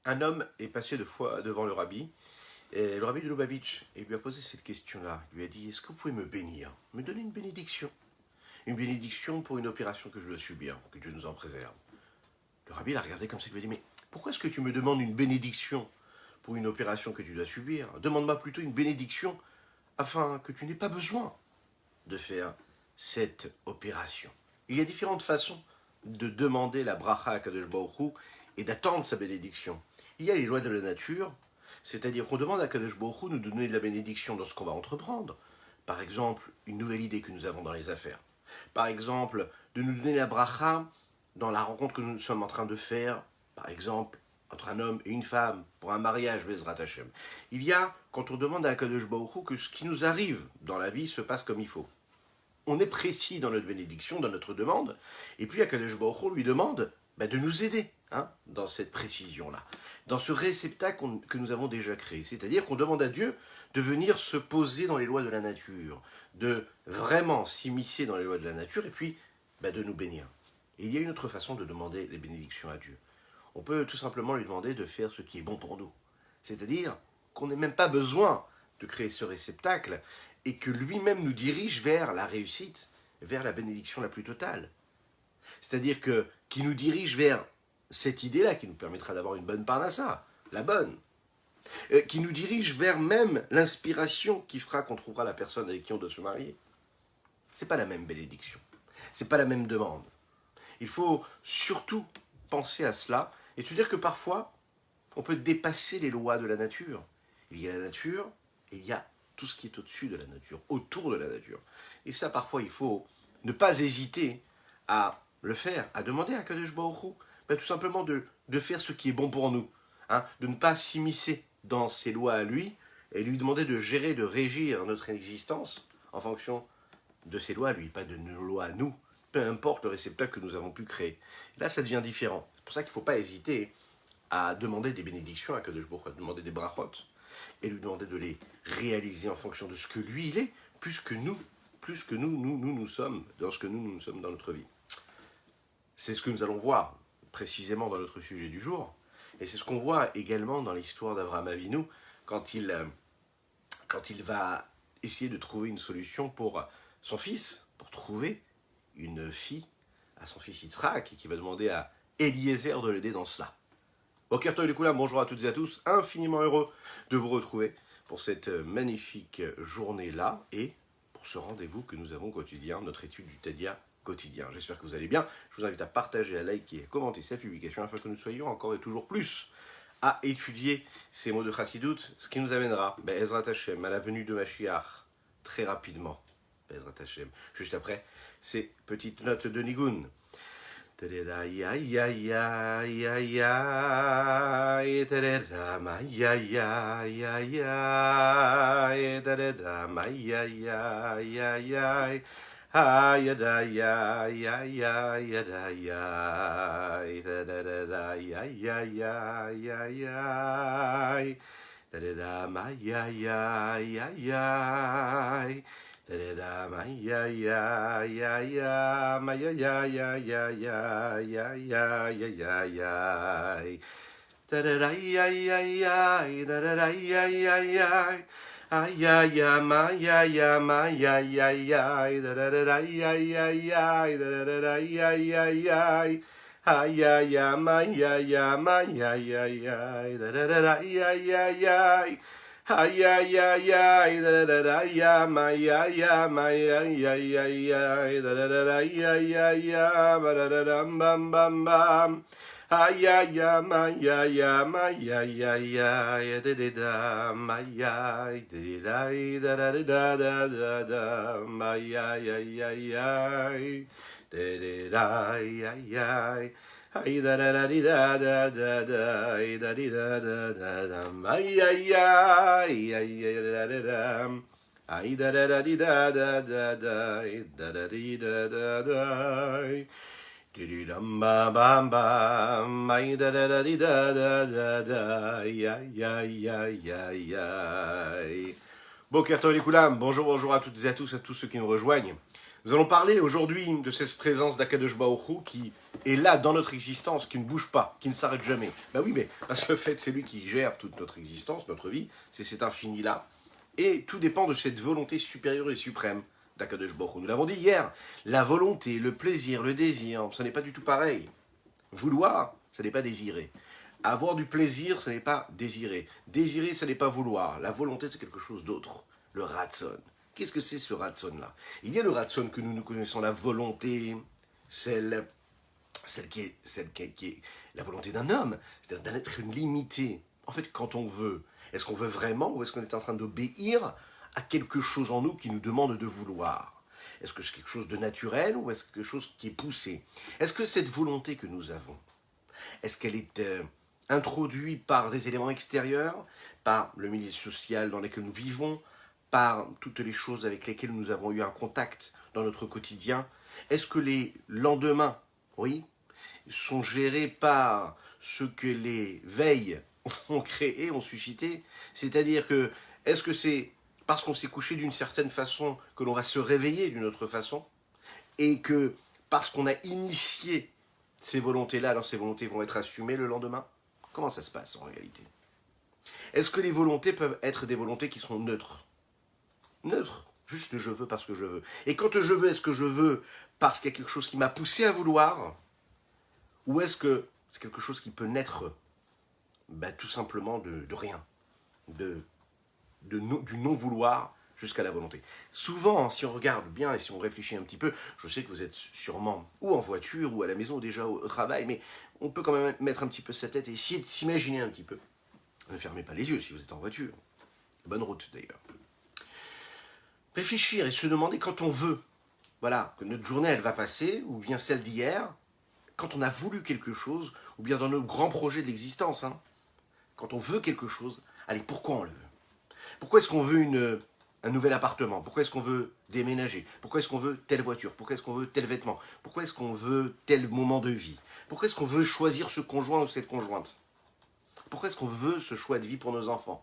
Un homme est passé deux fois devant le rabbi, et le rabbi de Lubavitch, et lui a posé cette question-là. Il lui a dit, est-ce que vous pouvez me bénir, me donner une bénédiction? Une bénédiction pour une opération que je dois subir, que Dieu nous en préserve. Le rabbi l'a regardé comme ça, il lui a dit, mais pourquoi est-ce que tu me demandes une bénédiction pour une opération que tu dois subir? Demande-moi plutôt une bénédiction afin que tu n'aies pas besoin de faire cette opération. Il y a différentes façons de demander la bracha à Kadosh Baruch Hu et d'attendre sa bénédiction. Il y a les lois de la nature, c'est-à-dire qu'on demande à Kadosh Baruch Hu de nous donner de la bénédiction dans ce qu'on va entreprendre. Par exemple, une nouvelle idée que nous avons dans les affaires. Par exemple, de nous donner la bracha dans la rencontre que nous sommes en train de faire, par exemple, entre un homme et une femme, pour un mariage, Bezrat Hashem. Il y a, quand on demande à Kadosh Baruch Hu que ce qui nous arrive dans la vie se passe comme il faut. On est précis dans notre bénédiction, dans notre demande, et puis Akadosh Baruch Hu lui demande de nous aider dans cette précision-là, dans ce réceptacle que nous avons déjà créé. C'est-à-dire qu'on demande à Dieu de venir se poser dans les lois de la nature, de vraiment s'immiscer dans les lois de la nature, et puis de nous bénir. Et il y a une autre façon de demander les bénédictions à Dieu. On peut tout simplement lui demander de faire ce qui est bon pour nous. C'est-à-dire qu'on n'a même pas besoin de créer ce réceptacle, et que lui-même nous dirige vers la réussite, vers la bénédiction la plus totale. C'est-à-dire qu'il nous dirige vers cette idée-là qui nous permettra d'avoir une bonne parnassa, la bonne, qui nous dirige vers même l'inspiration qui fera qu'on trouvera la personne avec qui on doit se marier. C'est pas la même bénédiction, c'est pas la même demande. Il faut surtout penser à cela et se dire que parfois, on peut dépasser les lois de la nature. Il y a la nature et il y a tout ce qui est au-dessus de la nature, autour de la nature. Et ça, parfois, il faut ne pas hésiter à le faire, à demander à Kadosh Baruch Hu, tout simplement de faire ce qui est bon pour nous, de ne pas s'immiscer dans ses lois à lui, et lui demander de gérer, de régir notre existence en fonction de ses lois à lui, pas de nos lois à nous, peu importe le réceptacle que nous avons pu créer. Là, ça devient différent. C'est pour ça qu'il ne faut pas hésiter à demander des bénédictions à Kadosh Baruch Hu, à demander des brachot, et lui demander de les réaliser en fonction de ce que lui il est, plus que nous sommes, dans ce que nous sommes dans notre vie. C'est ce que nous allons voir précisément dans notre sujet du jour, et c'est ce qu'on voit également dans l'histoire d'Avraham Avinu, quand il va essayer de trouver une solution pour son fils, pour trouver une fille à son fils Yitzhak, et qui va demander à Eliezer de l'aider dans cela. Boker Tov Likoulam, bonjour à toutes et à tous, infiniment heureux de vous retrouver pour cette magnifique journée-là et pour ce rendez-vous que nous avons quotidien, notre étude du Tadia quotidien. J'espère que vous allez bien, je vous invite à partager, à liker et à commenter cette publication afin que nous soyons encore et toujours plus à étudier ces mots de Chassidut, ce qui nous amènera, Ezrat Hashem, à la venue de Mashiach, très rapidement, Ezrat Hashem, juste après ces petites notes de Nigun. Ta-da-da, ya ya ya ya ya, ta-da-da, ma ya ya ya ya, ta-da-da, ma ya ya ya ya, ha ya da ya ya ya ya da ya, ta-da-da-da, ya ya ya ya ya, ta-da-da, ma ya ya ya ya. Ta-da-da, ma ya ya ya ya, ma ya ya ya ya ya ya ya ya ya ya. Ta-da-da ya ya ya, ta-da-da ya ya ya. Ah ya ya ma ya ya ma ya ya ya, ta-da-da ya ya ya, ta-da-da ya ya ya. Ah ya ya ma ya ya ma ya ya ya, ta-da-da ya ya ya. Ay ay ay ay da da da ya ma ya ya ma ya ya ya ya da da da ya ya ya ba da da dam bam bam bam. Ay ya ya ma ya ya ma ya ya ya da da da ma ya da da da da da da ma ya ya ya ya da da ya ya. Ay da da da da da da da, ay da da da da da, ay ay ay ay da da da, ay da da da da da da da, ay da da da da da, di dam ba bam bam, ay da da da da da da, ay ay ay ay ay. Boker Tov Likoulam, bonjour à toutes et à tous ceux qui nous rejoignent. Nous allons parler aujourd'hui de cette présence d'Akadosh Baruch Hu qui est là dans notre existence, qui ne bouge pas, qui ne s'arrête jamais. Ben oui, mais parce que en fait, c'est lui qui gère toute notre existence, notre vie, c'est cet infini-là. Et tout dépend de cette volonté supérieure et suprême d'Akadosh Baruch Hu. Nous l'avons dit hier, la volonté, le plaisir, le désir, ce n'est pas du tout pareil. Vouloir, ce n'est pas désirer. Avoir du plaisir, ce n'est pas désirer. Désirer, ce n'est pas vouloir. La volonté, c'est quelque chose d'autre. Le ratson. Qu'est-ce que c'est ce ratson-là? Il y a le ratson que nous connaissons, la volonté, celle qui est la volonté d'un homme, c'est-à-dire d'un être limité. En fait, quand on veut, est-ce qu'on veut vraiment ou est-ce qu'on est en train d'obéir à quelque chose en nous qui nous demande de vouloir? Est-ce que c'est quelque chose de naturel ou est-ce quelque chose qui est poussé? Est-ce que cette volonté que nous avons, est-ce qu'elle est introduite par des éléments extérieurs, par le milieu social dans lequel nous vivons, par toutes les choses avec lesquelles nous avons eu un contact dans notre quotidien? Est-ce que les lendemains, oui, sont gérés par ce que les veilles ont créé, ont suscité? C'est-à-dire que, est-ce que c'est parce qu'on s'est couché d'une certaine façon que l'on va se réveiller d'une autre façon? Et que parce qu'on a initié ces volontés-là, alors ces volontés vont être assumées le lendemain? Comment ça se passe en réalité? Est-ce que les volontés peuvent être des volontés qui sont neutres? Neutre, juste je veux parce que je veux. Et quand je veux, est-ce que je veux parce qu'il y a quelque chose qui m'a poussé à vouloir? Ou est-ce que c'est quelque chose qui peut naître tout simplement de rien, du non-vouloir jusqu'à la volonté? Souvent, si on regarde bien et si on réfléchit un petit peu, je sais que vous êtes sûrement ou en voiture ou à la maison ou déjà au travail, mais on peut quand même mettre un petit peu sa tête et essayer de s'imaginer un petit peu. Ne fermez pas les yeux si vous êtes en voiture. Bonne route d'ailleurs. Réfléchir et se demander quand on veut, voilà, que notre journée elle va passer, ou bien celle d'hier, quand on a voulu quelque chose, ou bien dans nos grands projets de l'existence, quand on veut quelque chose, allez, pourquoi on le veut? Pourquoi est-ce qu'on veut un nouvel appartement? Pourquoi est-ce qu'on veut déménager? Pourquoi est-ce qu'on veut telle voiture? Pourquoi est-ce qu'on veut tel vêtement? Pourquoi est-ce qu'on veut tel moment de vie? Pourquoi est-ce qu'on veut choisir ce conjoint ou cette conjointe? Pourquoi est-ce qu'on veut ce choix de vie pour nos enfants?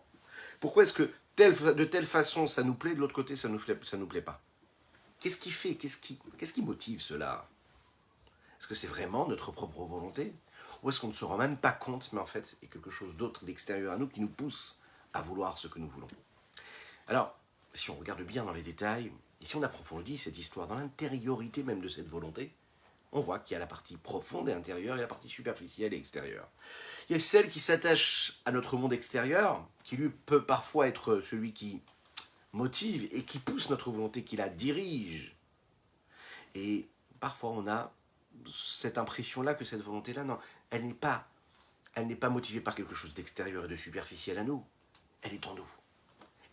Pourquoi est-ce que de telle façon ça nous plaît, de l'autre côté ça nous plaît pas? Qu'est-ce qui fait, qu'est-ce qui motive cela? Est-ce que c'est vraiment notre propre volonté? Ou est-ce qu'on ne se rend même pas compte, mais en fait, il y a quelque chose d'autre d'extérieur à nous qui nous pousse à vouloir ce que nous voulons? Alors, si on regarde bien dans les détails, et si on approfondit cette histoire dans l'intériorité même de cette volonté, on voit qu'il y a la partie profonde et intérieure et la partie superficielle et extérieure. Il y a celle qui s'attache à notre monde extérieur, qui lui peut parfois être celui qui motive et qui pousse notre volonté, qui la dirige. Et parfois on a cette impression-là que cette volonté-là, non, elle n'est pas motivée par quelque chose d'extérieur et de superficiel à nous. Elle est en nous.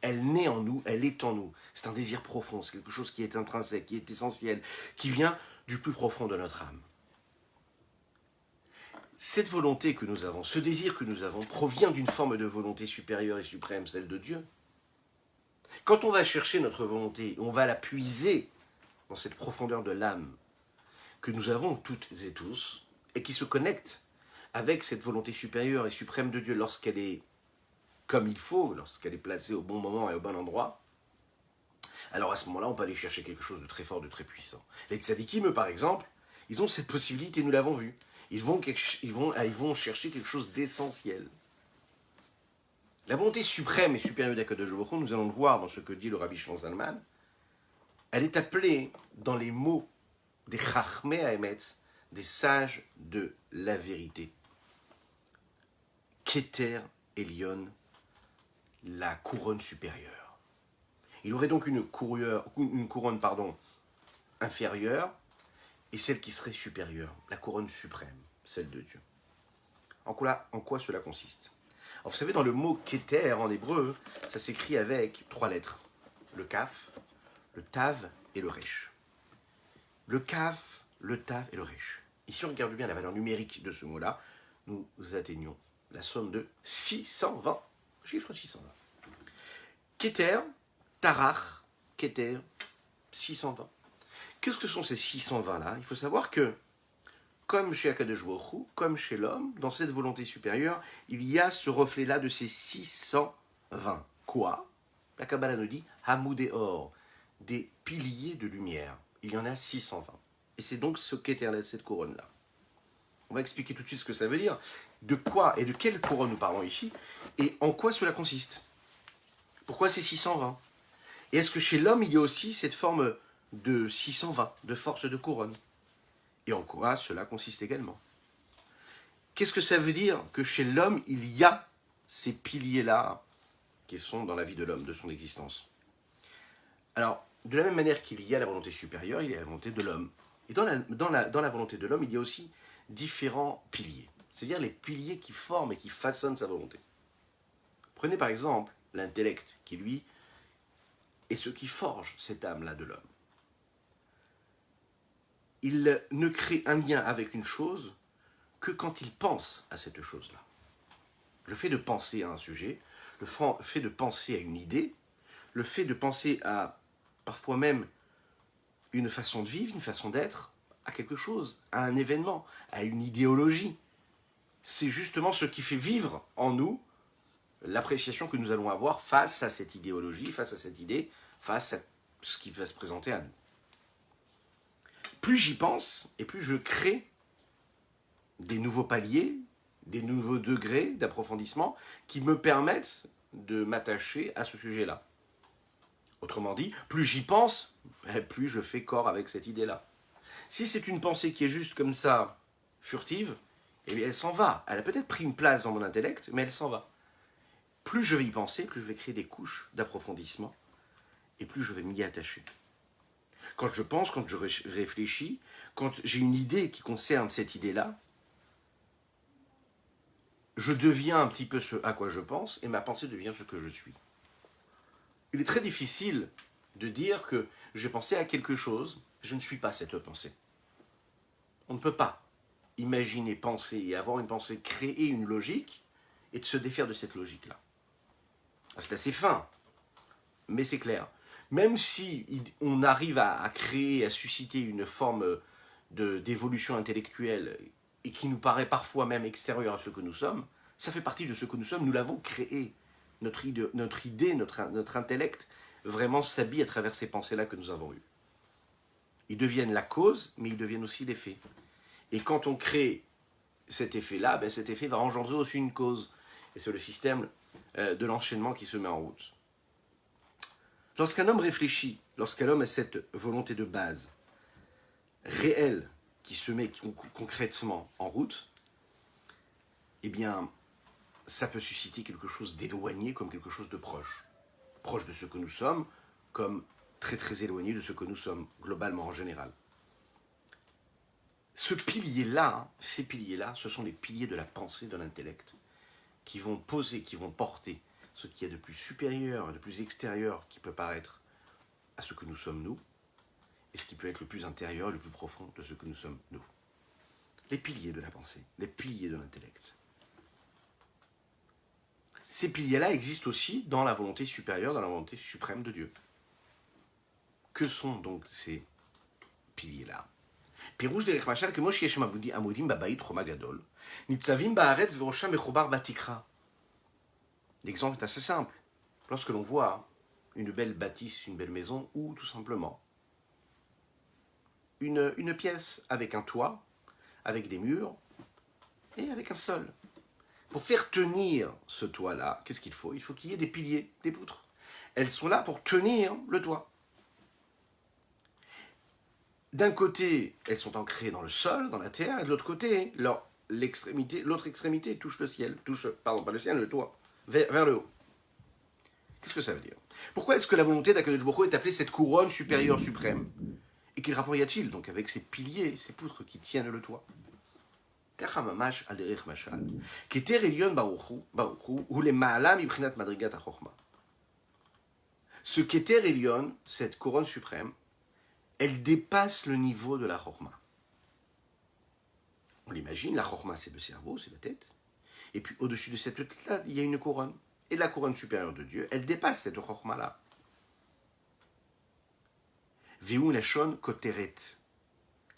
Elle naît en nous, elle est en nous. C'est un désir profond, c'est quelque chose qui est intrinsèque, qui est essentiel, qui vient du plus profond de notre âme. Cette volonté que nous avons, ce désir que nous avons, provient d'une forme de volonté supérieure et suprême, celle de Dieu. Quand on va chercher notre volonté, on va la puiser dans cette profondeur de l'âme que nous avons toutes et tous, et qui se connecte avec cette volonté supérieure et suprême de Dieu lorsqu'elle est comme il faut, lorsqu'elle est placée au bon moment et au bon endroit. Alors à ce moment-là, on peut aller chercher quelque chose de très fort, de très puissant. Les tzadikim, par exemple, ils ont cette possibilité, nous l'avons vu. Ils vont chercher quelque chose d'essentiel. La volonté suprême et supérieure d'Akadosh Baruch Hu, nous allons le voir dans ce que dit le Rabbi Shlomo Zalman, elle est appelée dans les mots des Chachmei Haemet, des sages de la vérité. Keter Elyon, la couronne supérieure. Il aurait donc une couronne inférieure et celle qui serait supérieure, la couronne suprême, celle de Dieu. En quoi cela consiste? Alors vous savez, dans le mot Keter en hébreu, ça s'écrit avec 3 lettres. Le Kaf, le Tav et le Resh. Le Kaf, le Tav et le Resh. Ici, on regarde bien la valeur numérique de ce mot-là. Nous atteignons la somme de 620. Chiffre 620. Keter, Tarach, Keter, 620. Qu'est-ce que sont ces 620-là? Il faut savoir que, comme chez Akadosh Baruch Hu, comme chez l'homme, dans cette volonté supérieure, il y a ce reflet-là de ces 620. Quoi? La Kabbalah nous dit Hamoudé Or, des piliers de lumière. il y en a 620. Et c'est donc ce qu'éternelle cette couronne-là. On va expliquer tout de suite ce que ça veut dire, de quoi et de quelle couronne nous parlons ici, et en quoi cela consiste. Pourquoi c'est 620? Et est-ce que chez l'homme, il y a aussi cette forme de 620, de force de couronne? Et en quoi cela consiste également? Qu'est-ce que ça veut dire que chez l'homme, il y a ces piliers-là qui sont dans la vie de l'homme, de son existence? Alors, de la même manière qu'il y a la volonté supérieure, il y a la volonté de l'homme. Et dans la volonté de l'homme, il y a aussi différents piliers. C'est-à-dire les piliers qui forment et qui façonnent sa volonté. Prenez par exemple l'intellect, qui lui est ce qui forge cette âme-là de l'homme. Il ne crée un lien avec une chose que quand il pense à cette chose-là. Le fait de penser à un sujet, le fait de penser à une idée, le fait de penser à parfois même une façon de vivre, une façon d'être, à quelque chose, à un événement, à une idéologie. C'est justement ce qui fait vivre en nous l'appréciation que nous allons avoir face à cette idéologie, face à cette idée, face à ce qui va se présenter à nous. Plus j'y pense, et plus je crée des nouveaux paliers, des nouveaux degrés d'approfondissement qui me permettent de m'attacher à ce sujet-là. Autrement dit, plus j'y pense, plus je fais corps avec cette idée-là. Si c'est une pensée qui est juste comme ça, furtive, eh bien elle s'en va. Elle a peut-être pris une place dans mon intellect, mais elle s'en va. Plus je vais y penser, plus je vais créer des couches d'approfondissement, et plus je vais m'y attacher. Quand je pense, quand je réfléchis, quand j'ai une idée qui concerne cette idée-là, je deviens un petit peu ce à quoi je pense, et ma pensée devient ce que je suis. Il est très difficile de dire que j'ai pensé à quelque chose, je ne suis pas cette pensée. On ne peut pas imaginer, penser et avoir une pensée, créer une logique et de se défaire de cette logique-là. C'est assez fin, mais c'est clair. Même si on arrive à créer, à susciter une forme d'évolution intellectuelle et qui nous paraît parfois même extérieure à ce que nous sommes, ça fait partie de ce que nous sommes, nous l'avons créé. Notre idée, notre intellect, vraiment s'habille à travers ces pensées-là que nous avons eues. Ils deviennent la cause, mais ils deviennent aussi l'effet. Et quand on crée cet effet-là, ben cet effet va engendrer aussi une cause. Et c'est le système de l'enchaînement qui se met en route. Lorsqu'un homme réfléchit, lorsqu'un homme a cette volonté de base réelle qui se met concrètement en route, eh bien, ça peut susciter quelque chose d'éloigné comme quelque chose de proche. Proche de ce que nous sommes, comme très très éloigné de ce que nous sommes, globalement en général. Ce pilier-là, ces piliers-là, ce sont les piliers de la pensée, de l'intellect, qui vont poser, qui vont porter ce qu'il y a de plus supérieur, de plus extérieur qui peut paraître à ce que nous sommes nous, et ce qui peut être le plus intérieur, le plus profond de ce que nous sommes nous. Les piliers de la pensée, les piliers de l'intellect. Ces piliers-là existent aussi dans la volonté supérieure, dans la volonté suprême de Dieu. Que sont donc ces piliers-là? פירוש דרך משל כמו שיש עמודים בבית חומה גדול, ניצבים בארץ וראשם מחובר בתקרה. L'exemple est assez simple. Lorsque l'on voit une belle bâtisse, une belle maison, ou tout simplement une pièce avec un toit, avec des murs et avec un sol. Pour faire tenir ce toit-là, qu'est-ce qu'il faut? Il faut qu'il y ait des piliers, des poutres. Elles sont là pour tenir le toit. D'un côté, elles sont ancrées dans le sol, dans la terre, et de l'autre côté, l'autre extrémité touche le ciel, pardon, pas le ciel, le toit, vers le haut. Qu'est-ce que ça veut dire? Pourquoi est-ce que la volonté d'Akadosh Baruch Hu est appelée cette couronne supérieure suprême? Et quel rapport y a-t-il donc avec ces piliers, ces poutres qui tiennent le toit? Ce qu'Eter Elyon, cette couronne suprême, elle dépasse le niveau de la Chorma. On l'imagine, la Chorma c'est le cerveau, c'est la tête, et puis au-dessus de cette tête-là, il y a une couronne. Et la couronne supérieure de Dieu, elle dépasse cette Chorma-là. Ve'u Lashon Koteret.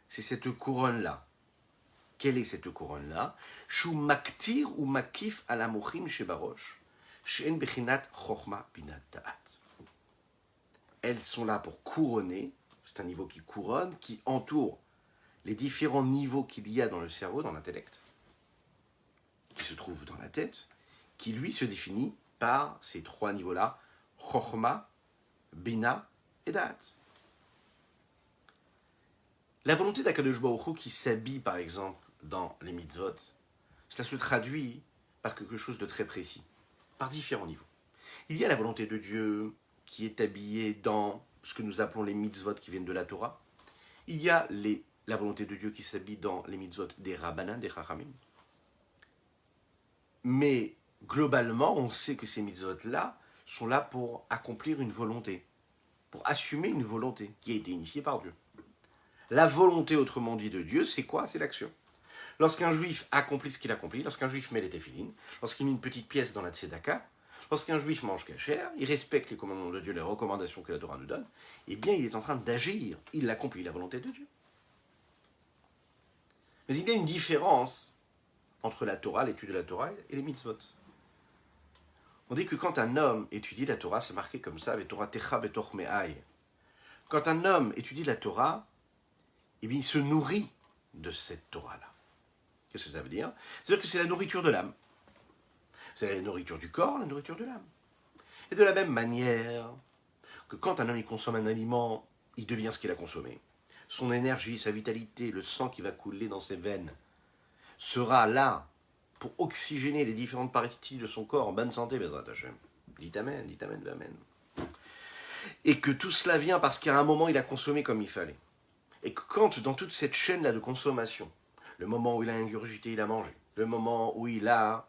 C'est cette couronne-là. Quelle est cette couronne-là? Shu maktir ou makif ala mochim shebarosh, she'en bechinat chorma binat da'at. Elles sont là pour couronner C'est un niveau qui couronne, qui entoure les différents niveaux qu'il y a dans le cerveau, dans l'intellect, qui se trouve dans la tête, qui lui se définit par ces trois niveaux-là, Chokhmah, Bina et Da'at. La volonté d'Akadosh Baruch Hu qui s'habille par exemple dans les mitzvot, cela se traduit par quelque chose de très précis, par différents niveaux. Il y a la volonté de Dieu qui est habillée dans ce que nous appelons les mitzvot qui viennent de la Torah. Il y a la volonté de Dieu qui s'habille dans les mitzvot des Rabbanan, des Chachamim. Mais globalement, on sait que ces mitzvot-là sont là pour accomplir une volonté, pour assumer une volonté qui a été initiée par Dieu. La volonté, autrement dit, de Dieu, c'est quoi? C'est l'action. Lorsqu'un juif accomplit ce qu'il accomplit, lorsqu'un juif met les téphilines, lorsqu'il met une petite pièce dans la tzedaka, lorsqu'un juif mange kasher, il respecte les commandements de Dieu, les recommandations que la Torah nous donne, eh bien il est en train d'agir, il accomplit la volonté de Dieu. Mais il y a une différence entre la Torah, l'étude de la Torah et les mitzvot. On dit que quand un homme étudie la Torah, c'est marqué comme ça, avec Torah techa betoch me'ai. Quand un homme étudie la Torah, eh bien il se nourrit de cette Torah-là. Qu'est-ce que ça veut dire? C'est-à-dire que c'est la nourriture de l'âme. C'est la nourriture du corps, la nourriture de l'âme. Et de la même manière que quand un homme il consomme un aliment, il devient ce qu'il a consommé. Son énergie, sa vitalité, le sang qui va couler dans ses veines sera là pour oxygéner les différentes parties de son corps en bonne santé, Bezrat Hashem. Dites Amen, Amen. Et que tout cela vient parce qu'à un moment il a consommé comme il fallait. Et que quand dans toute cette chaîne-là de consommation, le moment où il a ingurgité, il a mangé, le moment où il a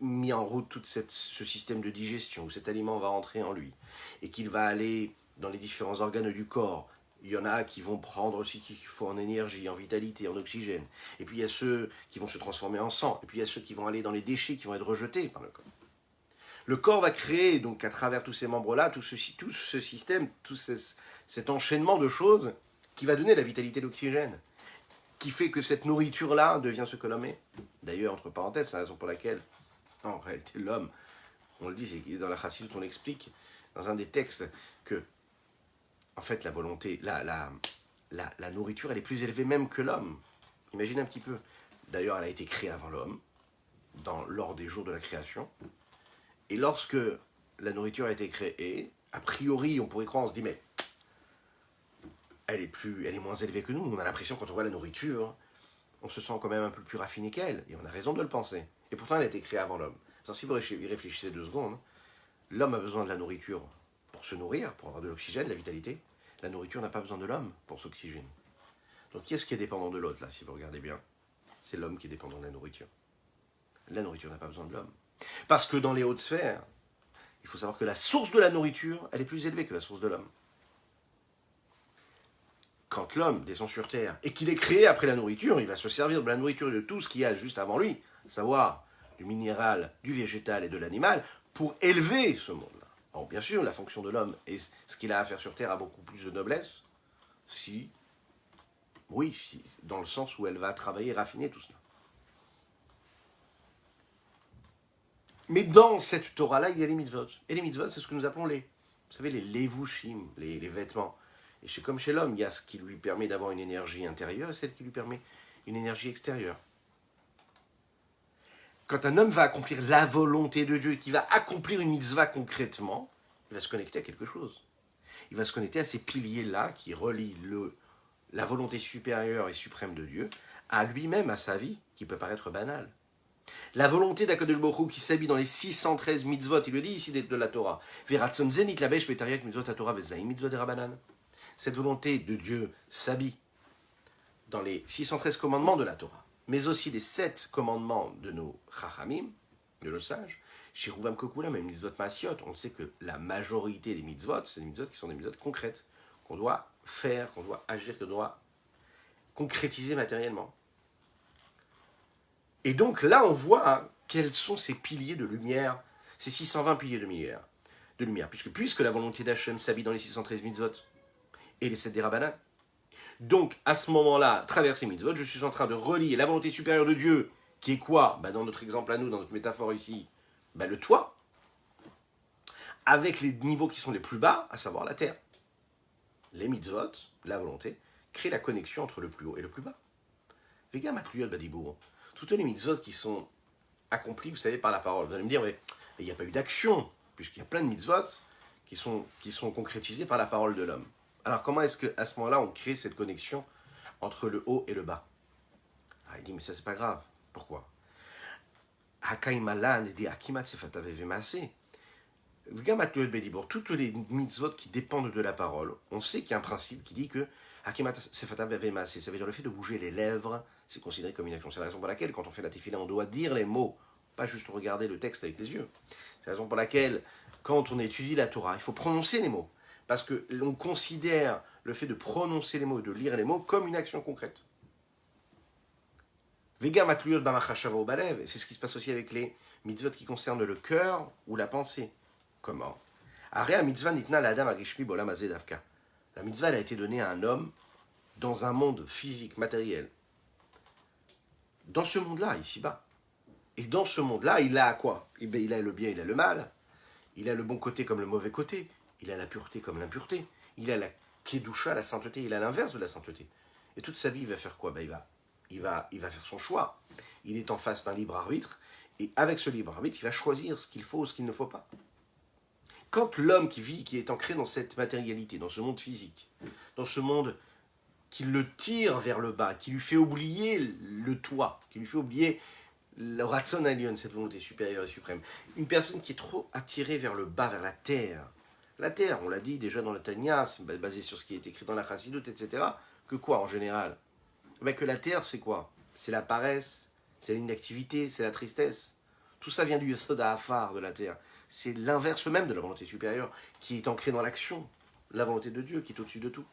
mis en route tout ce système de digestion, où cet aliment va rentrer en lui, et qu'il va aller dans les différents organes du corps, il y en a qui vont prendre aussi qu'il faut en énergie, en vitalité, en oxygène, et puis il y a ceux qui vont se transformer en sang, et puis il y a ceux qui vont aller dans les déchets qui vont être rejetés par le corps. Le corps va créer, donc à travers tous ces membres-là, tout ce système, cet enchaînement de choses qui va donner la vitalité, l'oxygène, qui fait que cette nourriture-là devient ce que l'homme est. D'ailleurs, entre parenthèses, c'est la raison pour laquelle, en réalité, l'homme, on le dit, c'est dans la Chassidut, on l'explique, dans un des textes, que, en fait, la volonté, la nourriture, elle est plus élevée même que l'homme. Imagine un petit peu. D'ailleurs, elle a été créée avant l'homme, lors des jours de la création. Et lorsque la nourriture a été créée, a priori, on pourrait croire, on se dit, mais elle est moins élevée que nous. On a l'impression, quand on voit la nourriture, on se sent quand même un peu plus raffiné qu'elle. Et on a raison de le penser. Et pourtant, elle a été créée avant l'homme. Si vous y réfléchissez 2 secondes, l'homme a besoin de la nourriture pour se nourrir, pour avoir de l'oxygène, de la vitalité. La nourriture n'a pas besoin de l'homme pour s'oxygéner. Donc qui est-ce qui est dépendant de l'autre, là, si vous regardez bien? C'est l'homme qui est dépendant de la nourriture. La nourriture n'a pas besoin de l'homme. Parce que dans les hautes sphères, il faut savoir que la source de la nourriture, elle est plus élevée que la source de l'homme. Quand l'homme descend sur Terre et qu'il est créé après la nourriture, il va se servir de la nourriture et de tout ce qu'il y a juste avant lui, à savoir du minéral, du végétal et de l'animal, pour élever ce monde-là. Alors bien sûr, la fonction de l'homme et ce qu'il a à faire sur Terre a beaucoup plus de noblesse, dans le sens où elle va travailler et raffiner tout cela. Mais dans cette Torah-là, il y a les mitzvot. Et les mitzvot, c'est ce que nous appelons vous savez, les levushim, les vêtements. Et c'est comme chez l'homme, il y a ce qui lui permet d'avoir une énergie intérieure et celle qui lui permet une énergie extérieure. Quand un homme va accomplir la volonté de Dieu et qu'il va accomplir une mitzvah concrètement, il va se connecter à quelque chose. Il va se connecter à ces piliers-là qui relient la volonté supérieure et suprême de Dieu à lui-même, à sa vie, qui peut paraître banale. La volonté d'Akadosh Baruch Hu qui s'habille dans les 613 mitzvot, il le dit ici de la Torah. Cette volonté de Dieu s'habille dans les 613 commandements de la Torah, mais aussi les 7 commandements de nos Chachamim, de nos sages. Shiruvam Kokulam et mitzvot Maasiot, on sait que la majorité des mitzvot, c'est des mitzvot qui sont des mitzvot concrètes, qu'on doit faire, qu'on doit agir, qu'on doit concrétiser matériellement. Et donc là, on voit quels sont ces piliers de lumière, ces 620 piliers de lumière. Puisque la volonté d'Hachem s'habille dans les 613 mitzvot et les 7 des Rabbanan. Donc, à ce moment-là, à travers ces mitzvot, je suis en train de relier la volonté supérieure de Dieu, qui est quoi? Dans notre exemple à nous, dans notre métaphore ici, le toit, avec les niveaux qui sont les plus bas, à savoir la terre. les mitzvot, la volonté, créent la connexion entre le plus haut et le plus bas. Vega matluyot badibour. Toutes les mitzvot qui sont accomplies, vous savez, par la parole. Vous allez me dire, mais il n'y a pas eu d'action, puisqu'il y a plein de mitzvot qui sont concrétisées par la parole de l'homme. Alors comment est-ce qu'à ce moment-là, on crée cette connexion entre le haut et le bas? Il dit, mais ça, c'est pas grave. Pourquoi? Toutes les mitzvot qui dépendent de la parole, on sait qu'il y a un principe qui dit que ça veut dire le fait de bouger les lèvres, c'est considéré comme une action. C'est la raison pour laquelle, quand on fait la tefila, on doit dire les mots, pas juste regarder le texte avec les yeux. C'est la raison pour laquelle, quand on étudie la Torah, il faut prononcer les mots. Parce que l'on considère le fait de prononcer les mots, de lire les mots, comme une action concrète. Vega matluyot b'machashava balev, c'est ce qui se passe aussi avec les mitzvot qui concernent le cœur ou la pensée. Comment? Area mitzvah nitna la adam agishmi bolam hazeh davka. La mitzvah elle a été donnée à un homme dans un monde physique, matériel. Dans ce monde-là, ici-bas. Et dans ce monde-là, il a quoi? Il a le bien, il a le mal. Il a le bon côté comme le mauvais côté. Il a la pureté comme l'impureté. Il a la kedusha, la sainteté. Il a l'inverse de la sainteté. Et toute sa vie, il va faire quoi? Il va faire son choix. Il est en face d'un libre arbitre. Et avec ce libre arbitre, il va choisir ce qu'il faut ou ce qu'il ne faut pas. Quand l'homme qui vit, qui est ancré dans cette matérialité, dans ce monde physique, dans ce monde qui le tire vers le bas, qui lui fait oublier le toit, qui lui fait oublier le Ratzon Alion, cette volonté supérieure et suprême, une personne qui est trop attirée vers le bas, vers la terre, on l'a dit déjà dans le Tanya, c'est basé sur ce qui est écrit dans la Chassidut, etc., que quoi en général? Que la terre, c'est quoi? C'est la paresse, c'est l'inactivité, c'est la tristesse. Tout ça vient du Yesod HaAfar de la terre. C'est l'inverse même de la volonté supérieure, qui est ancrée dans l'action, la volonté de Dieu qui est au-dessus de tout.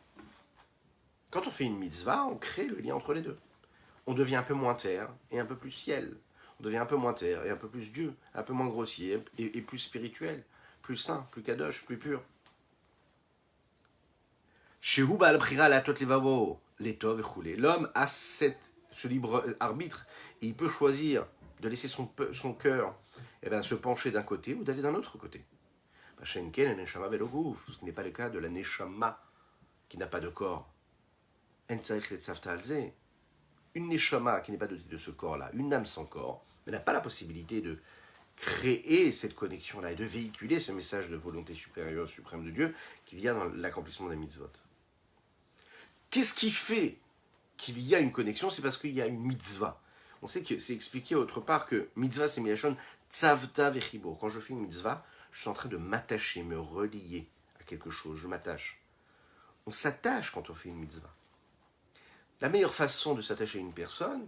Quand on fait une mitzvah, on crée le lien entre les deux. On devient un peu moins terre et un peu plus ciel. On devient un peu moins terre et un peu plus Dieu, un peu moins grossier et plus spirituel, plus saint, plus kadosh, plus pur. L'homme a ce libre arbitre et il peut choisir de laisser son cœur se pencher d'un côté ou d'aller d'un autre côté. Ce qui n'est pas le cas de la neshama qui n'a pas de corps. Une neshama qui n'est pas dotée de ce corps-là, une âme sans corps, mais n'a pas la possibilité de créer cette connexion-là et de véhiculer ce message de volonté supérieure, suprême de Dieu qui vient dans l'accomplissement des mitzvot. Qu'est-ce qui fait qu'il y a une connexion? C'est parce qu'il y a une mitzvah. On sait que c'est expliqué autre part que mitzvah c'est milachon tzavta vechibur. Quand je fais une mitzvah, je suis en train de m'attacher, me relier à quelque chose, je m'attache. On s'attache quand on fait une mitzvah. La meilleure façon de s'attacher à une personne,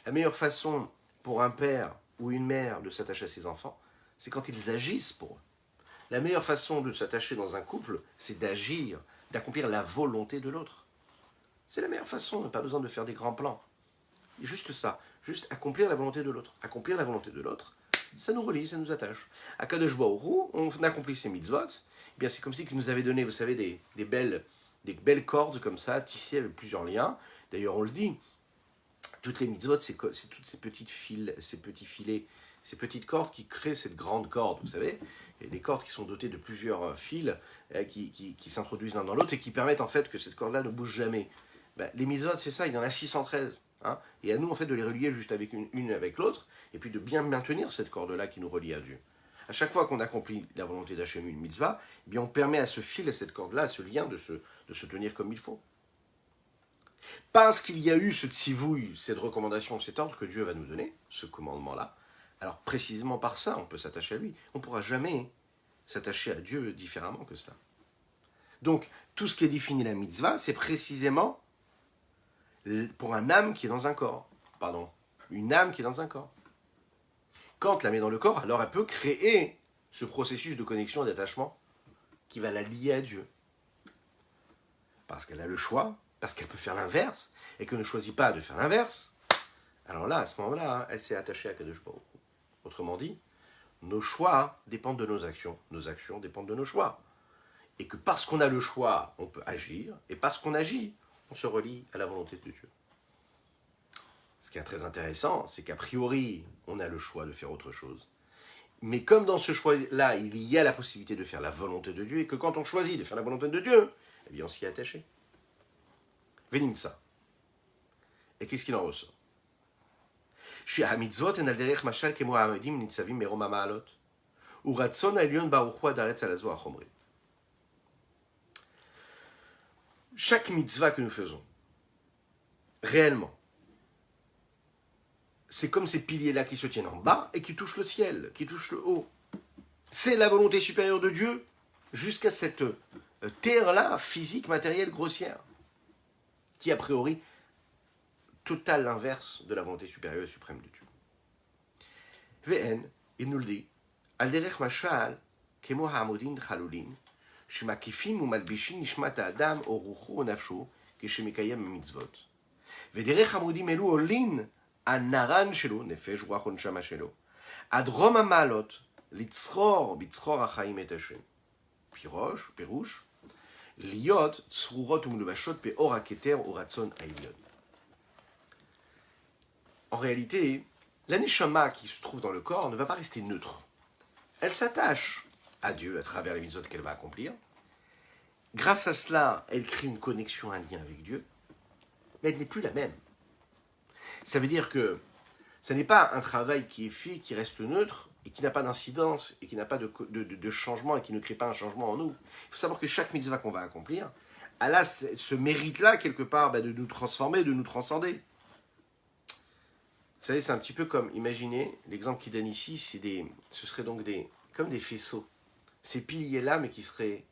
la meilleure façon pour un père ou une mère de s'attacher à ses enfants, c'est quand ils agissent pour eux. La meilleure façon de s'attacher dans un couple, c'est d'agir, d'accomplir la volonté de l'autre. C'est la meilleure façon, on n'a pas besoin de faire des grands plans. Juste ça, juste accomplir la volonté de l'autre. Accomplir la volonté de l'autre, ça nous relie, ça nous attache. À Kadosh Baruch Hu, on accomplit ces mitzvot, eh bien c'est comme si il nous avait donné, vous savez, des belles cordes comme ça, tissées avec plusieurs liens. D'ailleurs, on le dit, toutes les mitzvot, c'est toutes ces petits filets, ces petites cordes qui créent cette grande corde, vous savez. Et des cordes qui sont dotées de plusieurs fils qui s'introduisent l'un dans l'autre et qui permettent en fait que cette corde-là ne bouge jamais. Les mitzvot, c'est ça, il y en a 613. Et à nous, en fait, de les relier juste avec une avec l'autre, et puis de bien maintenir cette corde-là qui nous relie à Dieu. À chaque fois qu'on accomplit la volonté d'Hachem, une mitzvah, eh bien on permet à ce fil, à cette corde-là, à ce lien de se tenir comme il faut. Parce qu'il y a eu ce tzivouille, cette recommandation, cet ordre que Dieu va nous donner, ce commandement-là, alors précisément par ça, on peut s'attacher à lui. On ne pourra jamais s'attacher à Dieu différemment que cela. Donc, tout ce qui est défini la mitzvah, c'est précisément pour un âme qui est dans un corps. Pardon, une âme qui est dans un corps. Quand la met dans le corps, alors elle peut créer ce processus de connexion et d'attachement qui va la lier à Dieu. Parce qu'elle a le choix, parce qu'elle peut faire l'inverse, et qu'elle ne choisit pas de faire l'inverse, alors là, à ce moment-là, elle s'est attachée à Kadosh Baruch Hu. Autrement dit, nos choix dépendent de nos actions dépendent de nos choix. Et que parce qu'on a le choix, on peut agir, et parce qu'on agit, on se relie à la volonté de Dieu. Ce qui est très intéressant, c'est qu'a priori, on a le choix de faire autre chose. Mais comme dans ce choix-là, il y a la possibilité de faire la volonté de Dieu, et que quand on choisit de faire la volonté de Dieu, eh bien on s'y est attaché. Venimtsa. Et qu'est-ce qu'il en ressort? שהמצוות הן על דרך משל כמו העמדים ניצבים מרום המעלות, ורצון העליון ברוך הוא עד הארץ על הזו החומרית. Chaque mitzvah que nous faisons, réellement, c'est comme ces piliers-là qui se tiennent en bas et qui touchent le ciel, qui touchent le haut. C'est la volonté supérieure de Dieu jusqu'à cette terre-là, physique, matérielle, grossière, qui a priori total l'inverse de la volonté supérieure et suprême de Dieu. Ve'en, il nous le dit, al derech mashal, kemo ha'amodin chalulin, שמקיפים ומלבישים נשמת האדם או רוחו או נפשו כשמקיים המצוות. ודרך עמודים אלו עולין הנרן שלו, נפש רוח ונשמה שלו, עד רום המעלות לצרור בצרור החיים את השם. פירוש, להיות צרורות ומלובשות באור הכתר ורצון העליון. En réalité, la neshama qui se trouve dans le corps ne va pas rester neutre. Elle s'attache à Dieu à travers les mitzvot qu'elle va accomplir. Grâce à cela, elle crée une connexion, un lien avec Dieu, mais elle n'est plus la même. Ça veut dire que ce n'est pas un travail qui est fait, qui reste neutre, et qui n'a pas d'incidence, et qui n'a pas de changement, et qui ne crée pas un changement en nous. Il faut savoir que chaque mitzvah qu'on va accomplir, elle a ce mérite-là, quelque part, de nous transformer, de nous transcender. Vous savez, c'est un petit peu comme, imaginez, l'exemple qu'il donne ici, ce serait donc comme des faisceaux. Ces piliers-là, mais qui seraient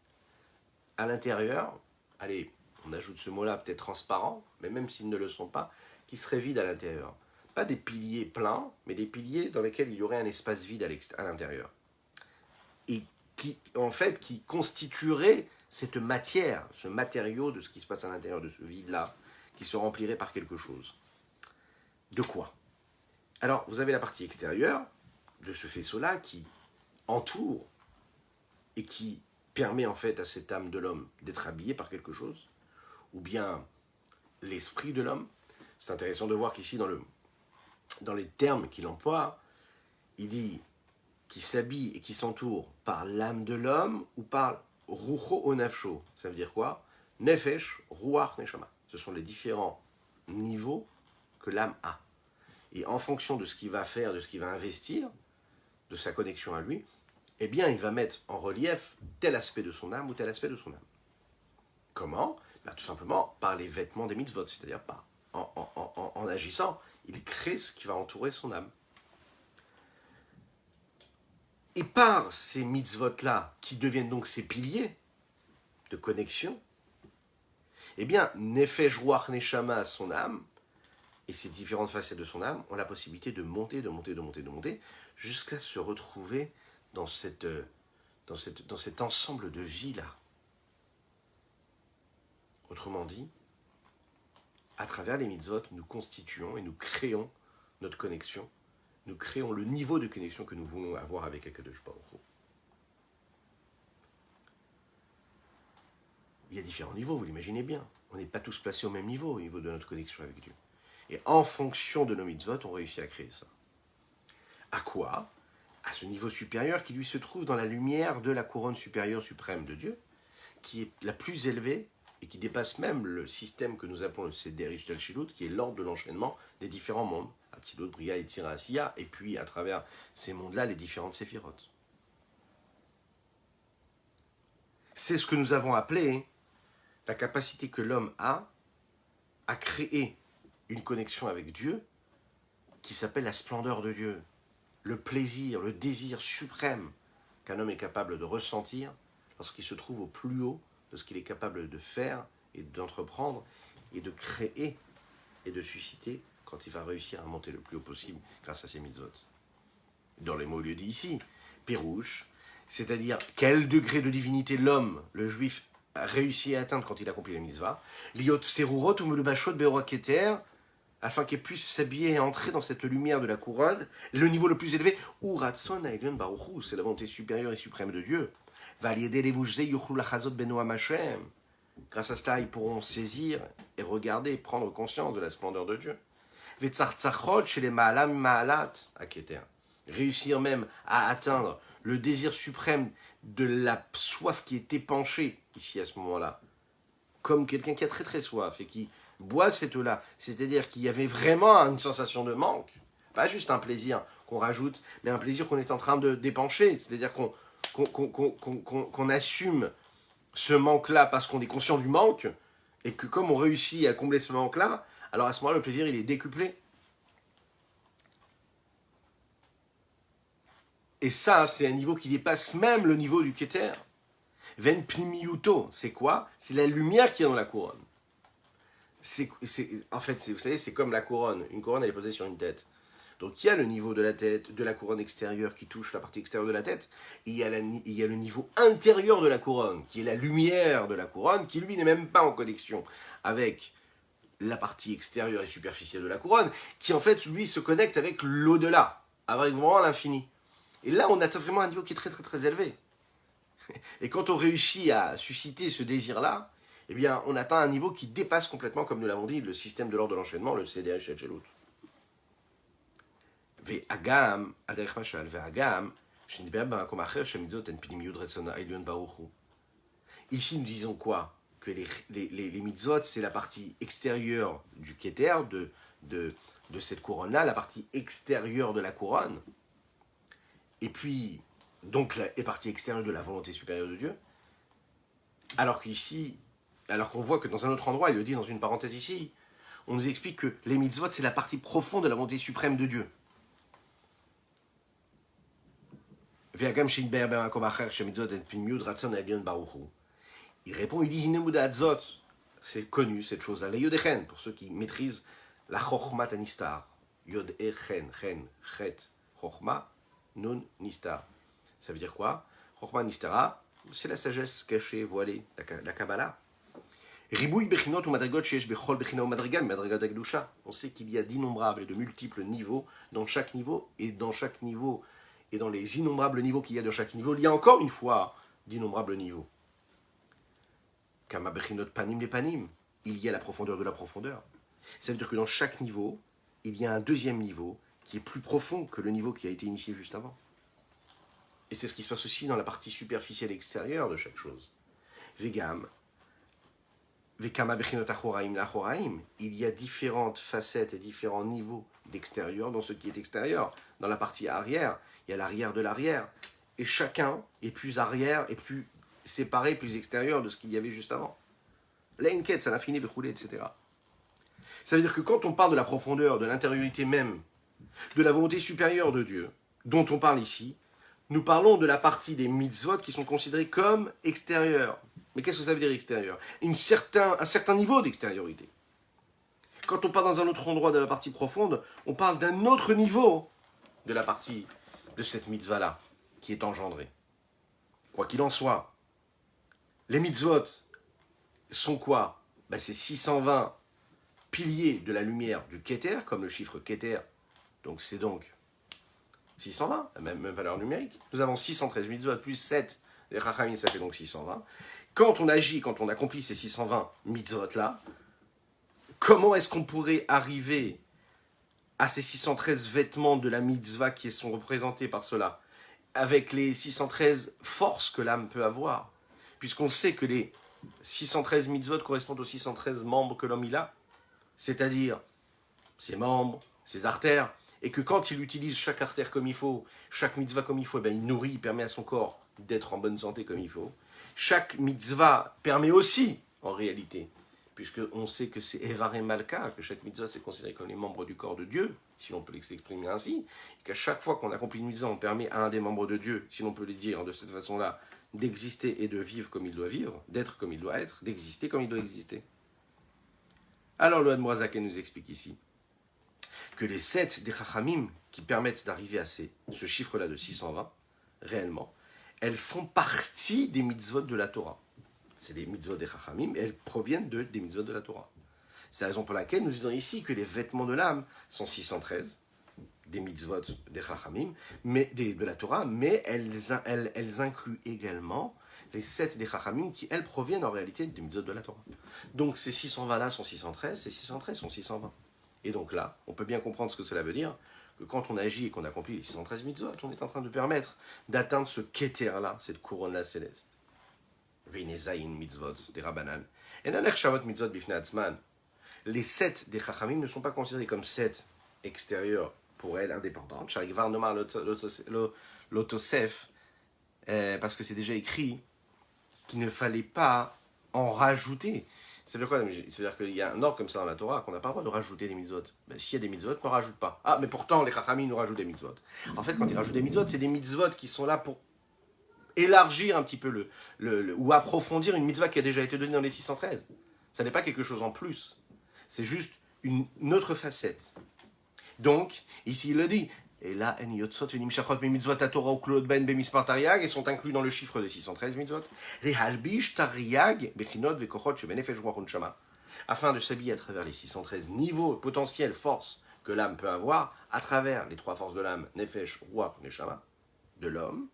à l'intérieur, allez, on ajoute ce mot-là, peut-être transparent, mais même s'ils ne le sont pas, qui seraient vides à l'intérieur. Pas des piliers pleins, mais des piliers dans lesquels il y aurait un espace vide à l'intérieur. Et qui, en fait, qui constituerait cette matière, ce matériau de ce qui se passe à l'intérieur de ce vide-là, qui se remplirait par quelque chose. De quoi? Alors, vous avez la partie extérieure de ce faisceau-là qui entoure et qui permet en fait à cette âme de l'homme d'être habillée par quelque chose, ou bien l'esprit de l'homme. C'est intéressant de voir qu'ici, dans les termes qu'il emploie, il dit qu'il s'habille et qu'il s'entoure par l'âme de l'homme ou par rucho o nafsho. Ça veut dire quoi? Nefesh, ruach, neshama. Ce sont les différents niveaux que l'âme a. Et en fonction de ce qu'il va faire, de ce qu'il va investir, de sa connexion à lui, eh bien, il va mettre en relief tel aspect de son âme ou tel aspect de son âme. Comment? Tout simplement par les vêtements des mitzvot, c'est-à-dire en agissant, il crée ce qui va entourer son âme. Et par ces mitzvot-là, qui deviennent donc ces piliers de connexion, eh bien, Nefesh Ruach Neshama, son âme, et ces différentes facettes de son âme ont la possibilité de monter, jusqu'à se retrouver dans cet ensemble de vie-là. Autrement dit, à travers les mitzvot, nous constituons et nous créons notre connexion, nous créons le niveau de connexion que nous voulons avoir avec Akadosh Baruch Hu. Il y a différents niveaux, vous l'imaginez bien. On n'est pas tous placés au même niveau, au niveau de notre connexion avec Dieu. Et en fonction de nos mitzvot, on réussit à créer ça. À quoi? À ce niveau supérieur qui lui se trouve dans la lumière de la couronne supérieure suprême de Dieu, qui est la plus élevée et qui dépasse même le système que nous appelons le Seder Ishtal Shilut, qui est l'ordre de l'enchaînement des différents mondes, Atzilut, Bria, Yetzira, Asiya, et puis à travers ces mondes-là, les différentes séphirotes. C'est ce que nous avons appelé la capacité que l'homme a à créer une connexion avec Dieu qui s'appelle la splendeur de Dieu, le plaisir, le désir suprême qu'un homme est capable de ressentir lorsqu'il se trouve au plus haut de ce qu'il est capable de faire et d'entreprendre et de créer et de susciter quand il va réussir à monter le plus haut possible grâce à ses mitzvot. Dans les mots lieu dit ici, Pérouche, c'est-à-dire quel degré de divinité l'homme, le juif, a réussi à atteindre quand il accomplit la mitzvah, liot serurot ou melubashot beoraketer, afin qu'il puisse s'habiller et entrer dans cette lumière de la couronne, le niveau le plus élevé, ou ratson aïlion baruchou, c'est la volonté supérieure et suprême de Dieu. Grâce à cela, ils pourront saisir et regarder, prendre conscience de la splendeur de Dieu. Réussir même à atteindre le désir suprême de la soif qui est épanchée, ici à ce moment-là, comme quelqu'un qui a très très soif et qui boit cette eau-là, c'est-à-dire qu'il y avait vraiment une sensation de manque, pas juste un plaisir qu'on rajoute, mais un plaisir qu'on est en train de dépencher, c'est-à-dire qu'on assume ce manque-là parce qu'on est conscient du manque, et que comme on réussit à combler ce manque-là, alors à ce moment-là, le plaisir, il est décuplé. Et ça, c'est un niveau qui dépasse même le niveau du Keter. Ven Pnimiuto, c'est quoi? C'est la lumière qui est dans la couronne. En fait, vous savez, c'est comme la couronne. Une couronne, elle est posée sur une tête. Donc il y a le niveau de la tête, de la couronne extérieure qui touche la partie extérieure de la tête. Et il y a le niveau intérieur de la couronne, qui est la lumière de la couronne, qui lui n'est même pas en connexion avec la partie extérieure et superficielle de la couronne, qui en fait, lui, se connecte avec l'au-delà, avec vraiment l'infini. Et là, on atteint vraiment un niveau qui est très très très élevé. Et quand on réussit à susciter ce désir-là, eh bien, on atteint un niveau qui dépasse complètement, comme nous l'avons dit, le système de l'ordre de l'enchaînement, le CDH et Chelout. והגם, הדרך משל, והגם, שנדבר במקום אחר שמצוות הן פנימיות רצון העליון ברוך הוא. Ici, nous disons quoi? Que les mitzvot, c'est la partie extérieure du Keter, de cette couronne-là, la partie extérieure de la couronne. Et puis, donc, la partie extérieure de la volonté supérieure de Dieu. Alors qu'ici, alors qu'on voit que dans un autre endroit, il le dit dans une parenthèse ici, on nous explique que les mitzvot, c'est la partie profonde de la volonté suprême de Dieu. Il répond, il dit, c'est connu cette chose-là, les Yodechen, pour ceux qui maîtrisent la Chochmat Nistar. Yodechen, Chen, Chet, Chochma, Nun, Nistar. Ça veut dire quoi? Chochma Nistara, c'est la sagesse cachée, voilée, la Kabbalah. Ribouille Bechinot ou Madrigot, Shesh Bechol Bechina ou Madrigal, Madrigal d'Agdusha. On sait qu'il y a d'innombrables et de multiples niveaux dans chaque niveau, et dans chaque niveau, et dans les innombrables niveaux qu'il y a de chaque niveau, il y a encore une fois d'innombrables niveaux. Kama Bechinot Panim les Panim, il y a la profondeur de la profondeur. Ça veut dire que dans chaque niveau, il y a un deuxième niveau qui est plus profond que le niveau qui a été initié juste avant. Et c'est ce qui se passe aussi dans la partie superficielle extérieure de chaque chose. Vegam, Vekama Bechinot Achoraim l'Achoraim, il y a différentes facettes et différents niveaux d'extérieur dans ce qui est extérieur. Dans la partie arrière, il y a l'arrière de l'arrière. Et chacun est plus arrière et plus séparé, plus extérieur de ce qu'il y avait juste avant. L'enquête, ça l'infini, le etc. Ça veut dire que quand on parle de la profondeur, de l'intériorité même, de la volonté supérieure de Dieu, dont on parle ici, nous parlons de la partie des mitzvot qui sont considérées comme extérieures. Mais qu'est-ce que ça veut dire extérieur? Un certain niveau d'extériorité. Quand on parle dans un autre endroit de la partie profonde, on parle d'un autre niveau de la partie de cette mitzvah-là qui est engendrée. Quoi qu'il en soit, les mitzvot sont quoi? C'est 620 piliers de la lumière du Keter, comme le chiffre Keter. Donc c'est donc 620, la même valeur numérique. Nous avons 613 mitzvot plus 7, les Chachamim, ça fait donc 620. Quand on agit, quand on accomplit ces 620 mitzvot-là, comment est-ce qu'on pourrait arriver à ces 613 vêtements de la mitzvah qui sont représentés par cela, avec les 613 forces que l'âme peut avoir, puisqu'on sait que les 613 mitzvot correspondent aux 613 membres que l'homme il a, c'est-à-dire ses membres, ses artères, et que quand il utilise chaque artère comme il faut, chaque mitzvah comme il faut, il nourrit, il permet à son corps d'être en bonne santé comme il faut. Chaque mitzvah permet aussi, en réalité, puisqu'on sait que c'est Evaré Malka, que chaque mitzvah c'est considéré comme les membres du corps de Dieu, si l'on peut l'exprimer ainsi, et qu'à chaque fois qu'on accomplit une mitzvah, on permet à un des membres de Dieu, si l'on peut le dire de cette façon-là, d'exister et de vivre comme il doit vivre, d'être comme il doit être, d'exister comme il doit exister. Alors le Admorazake nous explique ici que les 7 des Chachamim qui permettent d'arriver à ce chiffre-là de 620, réellement, elles font partie des mitzvot de la Torah. C'est des mitzvot des Chachamim et elles proviennent des mitzvot de la Torah. C'est la raison pour laquelle nous disons ici que les vêtements de l'âme sont 613, des mitzvot des Chachamim, de la Torah, mais elles incluent également les 7 des Chachamim qui, elles, proviennent en réalité des mitzvot de la Torah. Donc ces 620-là sont 613, ces 613 sont 620. Et donc là, on peut bien comprendre ce que cela veut dire, que quand on agit et qu'on accomplit les 613 mitzvot, on est en train de permettre d'atteindre ce Keter-là, cette couronne-là céleste. Veinezaïn mitzvot des Rabbanan. Et naner shavot mitzvot bifnei atzman. Les 7 des Chachamim ne sont pas considérés comme 7 extérieurs pour elles, indépendantes. Sharikvar nomar l'otosef, parce que c'est déjà écrit qu'il ne fallait pas en rajouter. C'est-à-dire quoi? C'est-à-dire qu'il y a un ordre comme ça dans la Torah qu'on n'a pas le droit de rajouter des mitzvot. Ben, s'il y a des mitzvot, ne rajoute pas. Ah, mais pourtant, les Chachamim nous rajoutent des mitzvot. En fait, quand ils rajoutent des mitzvot, c'est des mitzvot qui sont là pour élargir un petit peu ou approfondir une mitzvah qui a déjà été donnée dans les 613. Ça n'est pas quelque chose en plus. C'est juste une autre facette. Donc, ici il le dit, et là, et sont inclus dans le chiffre de 613 mitzvot. Afin de s'habiller à travers les 613 niveaux potentiels, forces que l'âme peut avoir, à travers les 3 forces de l'âme, Nefesh, Ruach, Neshama, de l'homme.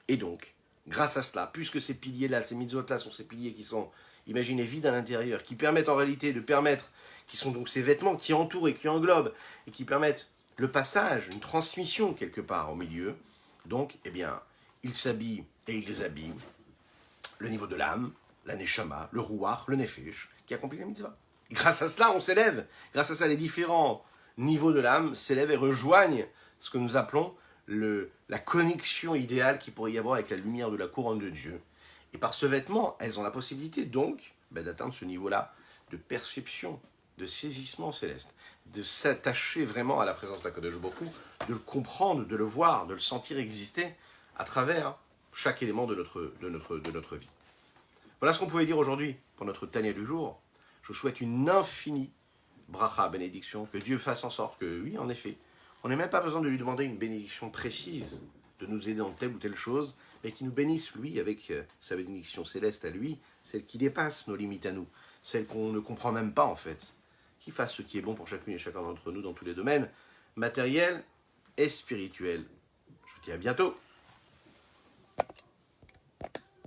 Et donc, grâce à cela, puisque ces piliers-là, ces mitzvot-là sont ces piliers qui sont, imaginez, vides à l'intérieur, qui permettent en réalité qui sont donc ces vêtements qui entourent et qui englobent, et qui permettent le passage, une transmission quelque part au milieu. Donc, eh bien, ils s'habillent et ils habillent le niveau de l'âme, la neshama, le ruach, le nefesh, qui accomplit la mitzvah. Et grâce à cela, on s'élève. Grâce à ça, les différents niveaux de l'âme s'élèvent et rejoignent ce que nous appelons la connexion idéale qu'il pourrait y avoir avec la lumière de la couronne de Dieu. Et par ce vêtement, elles ont la possibilité donc d'atteindre ce niveau-là de perception, de saisissement céleste, de s'attacher vraiment à la présence d'Akadosh Baruch Hu, de le comprendre, de le voir, de le sentir exister à travers chaque élément de notre vie. Voilà ce qu'on pouvait dire aujourd'hui pour notre Tanya du jour. Je vous souhaite une infinie bracha, bénédiction, que Dieu fasse en sorte que, oui, en effet, on n'a même pas besoin de lui demander une bénédiction précise, de nous aider dans telle ou telle chose, mais qu'il nous bénisse, lui, avec sa bénédiction céleste à lui, celle qui dépasse nos limites à nous, celle qu'on ne comprend même pas en fait, qui fasse ce qui est bon pour chacune et chacun d'entre nous dans tous les domaines, matériels et spirituels. Je vous dis à bientôt.